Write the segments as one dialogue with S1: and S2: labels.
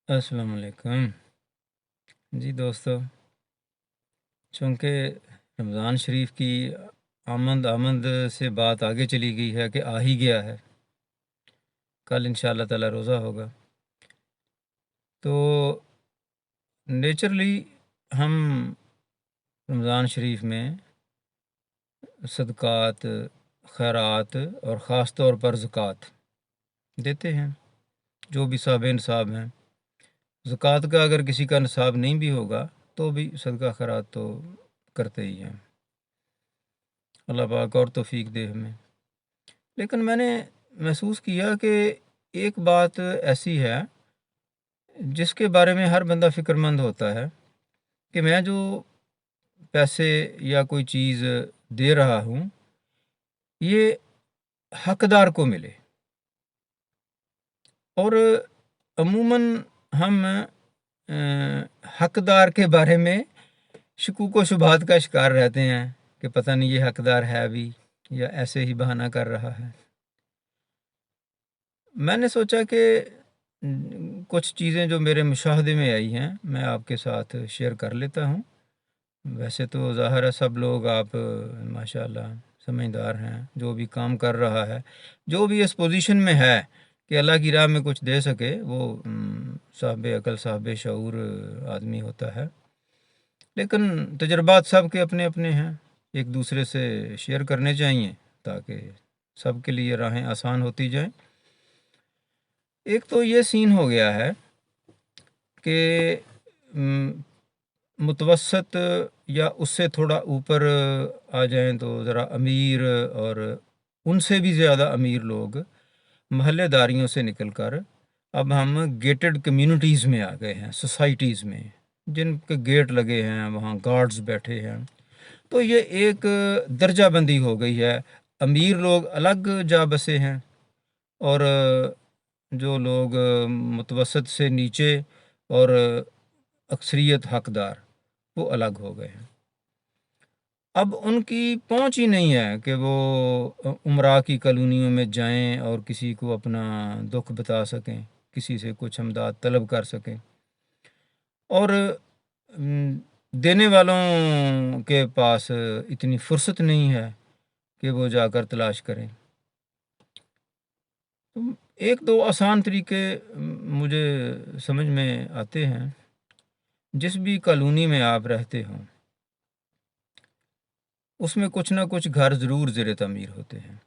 S1: अस्सलाम वालेकुम जी दोस्तों। चूँकि रमज़ान शरीफ की आमद आमद से बात आगे चली गई है कि आ ही गया है, कल इंशाअल्लाह ताला रोज़ा होगा। तो नेचरली हम रमज़ान शरीफ में सदक़ात, खैरात और ख़ास तौर पर ज़कात देते हैं, जो भी साहब निसाब हैं। ज़कात का अगर किसी का निसाब नहीं भी होगा तो भी सदका खैरात तो करते ही हैं। अल्लाह पाक और तौफीक दे हमें। लेकिन मैंने महसूस किया कि एक बात ऐसी है जिसके बारे में हर बंदा फ़िक्रमंद होता है कि मैं जो पैसे या कोई चीज़ दे रहा हूँ ये हकदार को मिले। और अमूमन हम हकदार के बारे में शकूक व शुबहात का शिकार रहते हैं कि पता नहीं ये हकदार है भी या ऐसे ही बहाना कर रहा है। मैंने सोचा कि कुछ चीज़ें जो मेरे मुशाहदे में आई हैं मैं आपके साथ शेयर कर लेता हूँ। वैसे तो ज़ाहिर है सब लोग आप माशाल्लाह समझदार हैं, जो भी काम कर रहा है, जो भी इस पोजीशन में है कि अल्लाह की राह में कुछ दे सके, वो साहिब अकल साहिब शऊर आदमी होता है। लेकिन तजर्बात सब के अपने अपने हैं, एक दूसरे से शेयर करने चाहिए ताकि सब के लिए राहें आसान होती जाएं। एक तो ये सीन हो गया है कि मुतवसत या उससे थोड़ा ऊपर आ जाएं तो ज़रा अमीर और उनसे भी ज़्यादा अमीर लोग महल्लेदारियों से निकलकर अब हम गेटेड कम्युनिटीज़ में आ गए हैं, सोसाइटीज़ में जिनके गेट लगे हैं, वहाँ गार्ड्स बैठे हैं। तो ये एक दर्जा बंदी हो गई है। अमीर लोग अलग जा बसे हैं और जो लोग मुतवसत से नीचे और अक्सरियत हकदार वो अलग हो गए हैं। अब उनकी पहुंच ही नहीं है कि वो उमरा की कॉलोनियों में जाएं और किसी को अपना दुख बता सकें, किसी से कुछ हमदर्द तलब कर सकें। और देने वालों के पास इतनी फुर्सत नहीं है कि वो जाकर तलाश करें। तो एक दो आसान तरीके मुझे समझ में आते हैं। जिस भी कॉलोनी में आप रहते हों उसमें कुछ ना कुछ घर ज़रूर ज़ेर तमीर होते हैं।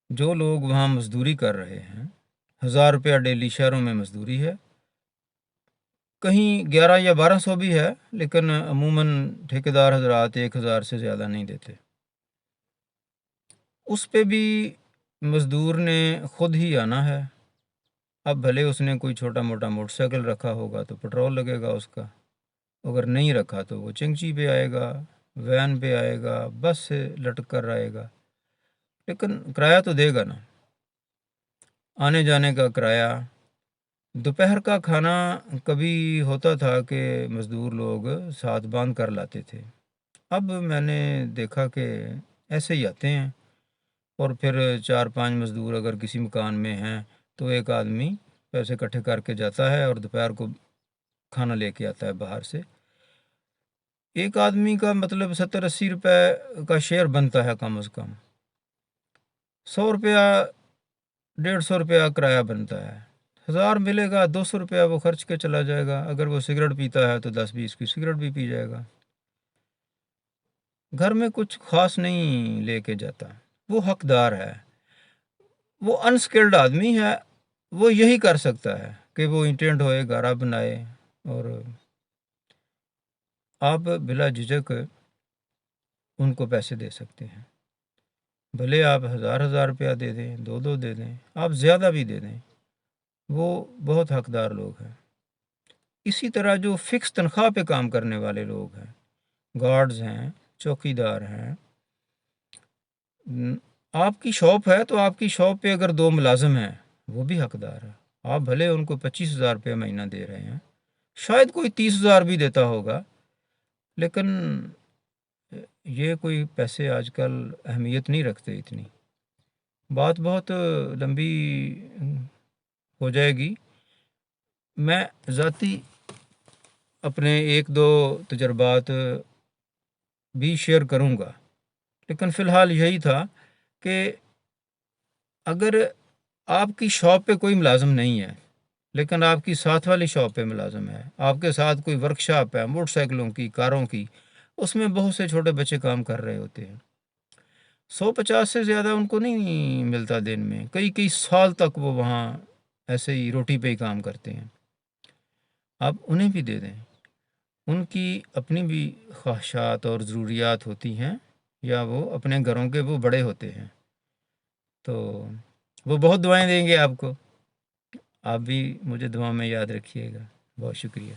S1: जो लोग वहाँ मज़दूरी कर रहे हैं, 1000 रुपया डेली शहरों में मज़दूरी है, कहीं 11 या 1200 भी है, लेकिन अमूमन ठेकेदार हजरात 1000 से ज़्यादा नहीं देते। उस पे भी मज़दूर ने ख़ुद ही आना है। अब भले उसने कोई छोटा मोटा मोटरसाइकिल रखा होगा तो पेट्रोल लगेगा उसका, अगर नहीं रखा तो वो चिंगची पे आएगा, वैन पे आएगा, बस से लटक कर आएगा, लेकिन किराया तो देगा ना, आने जाने का किराया। दोपहर का खाना कभी होता था कि मज़दूर लोग साथ बांध कर लाते थे। अब मैंने देखा कि ऐसे ही आते हैं और फिर 4-5 मज़दूर अगर किसी मकान में हैं तो एक आदमी पैसे इकट्ठे करके जाता है और दोपहर को खाना लेके आता है बाहर से। एक आदमी का मतलब 70-80 रुपए का शेयर बनता है कम से कम। 100 रुपया 150 रुपया किराया बनता है। 1000 मिलेगा, 200 रुपया वो खर्च के चला जाएगा। अगर वो सिगरेट पीता है तो 10-20 की सिगरेट भी पी जाएगा। घर में कुछ ख़ास नहीं लेके जाता। वो हकदार है, वो अनस्किल्ड आदमी है। वो यही कर सकता है कि वो ईंटें ढोए, गारा बनाए और आप बिला झिझक उनको पैसे दे सकते हैं। भले आप 1000-1000 रुपया दे दें, 2-2 दे दें, आप ज़्यादा भी दे दें, वो बहुत हकदार लोग हैं। इसी तरह जो फ़िक्स तनख्वाह पे काम करने वाले लोग हैं, गार्ड्स हैं, चौकीदार हैं, आपकी शॉप है तो आपकी शॉप पे अगर 2 मुलाजिम हैं वो भी हकदार है। आप भले उनको 25,000 रुपये महीना दे रहे हैं, शायद कोई 30,000 भी देता होगा, लेकिन ये कोई पैसे आजकल अहमियत नहीं रखते इतनी। बात बहुत लंबी हो जाएगी, میں ذاتی اپنے ایک دو تجربات بھی شیئر کروں گا، لیکن فی الحال یہی تھا کہ اگر آپ کی شاپ پہ کوئی ملازم نہیں ہے لیکن آپ کی ساتھ والی شاپ پہ ملازم ہے، آپ کے ساتھ کوئی ورک شاپ ہے موٹر سائیکلوں کی، کاروں کی، اس میں بہت سے چھوٹے بچے کام کر رہے ہوتے ہیں، 150 سے زیادہ ان کو نہیں ملتا دن میں، کئی کئی سال تک وہ وہاں ایسے ہی روٹی پہ ہی کام کرتے ہیں، آپ انہیں بھی دے دیں، ان کی اپنی بھی خواہشات اور ضروریات ہوتی ہیں، یا وہ اپنے گھروں کے وہ بڑے ہوتے ہیں، تو وہ بہت دعائیں دیں گے آپ کو، آپ بھی مجھے دعا میں یاد رکھیے گا، بہت شکریہ۔